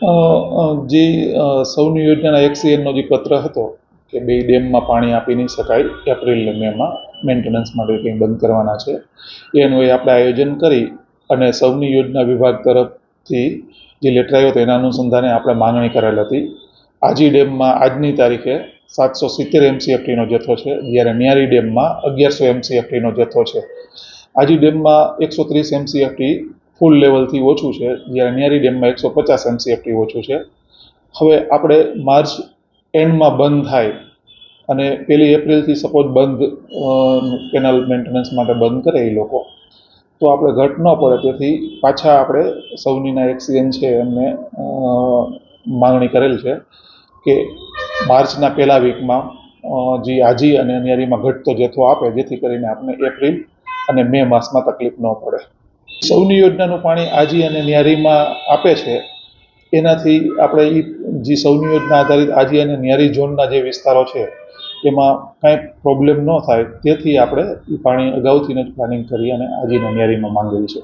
જે સૌની યોજનાના એક્સીએનનો જે પત્ર હતો કે બે ડેમમાં પાણી આપી નહીં શકાય એપ્રિલ ને મેમાં મેન્ટેનન્સ માટે કંઈ બંધ કરવાના છે એનું આપણે આયોજન કરી અને સૌની યોજના વિભાગ તરફથી જે લેટર આવ્યો હતો એના અનુસંધાને આપણે માંગણી કરેલ હતી. આજી ડેમમાં આજની તારીખે 770 MCFTનો જથ્થો છે, જ્યારે ન્યારી ડેમમાં 1100 MCFTનો જથ્થો છે. આજી ડેમમાં 130 MCFT ફૂલ લેવલથી ઓછું છે, જ્યારે ન્યારી ડેમમાં 150 MCFT ઓછું છે. હવે આપણે માર્ચ એન્ડમાં બંધ થાય અને 1 એપ્રિલથી સપોઝ બંધ કેનાલ મેન્ટેનન્સ માટે બંધ કરે એ લોકો, તો આપણે ઘટ ન પડે તેથી પાછા આપણે સૌનીના એક્સીએન છે એમને માંગણી કરેલ છે કે માર્ચના પહેલા વીકમાં જે આજી અને ન્યારીમાં ઘટતો જથ્થો આપે, જેથી કરીને આપણે એપ્રિલ અને મે માસમાં તકલીફ ન પડે. સૌની યોજનાનું પાણી આજી અને ન્યારીમાં આપે છે, એનાથી આપણે જે સૌની યોજના આધારિત આજી અને ન્યારી ઝોનના જે વિસ્તારો છે એમાં કાંઈ પ્રોબ્લેમ ન થાય તેથી આપણે એ પાણી અગાઉથી જ પ્લાનિંગ કરી અને આજી અને ન્યારીમાં માંગેલ છે.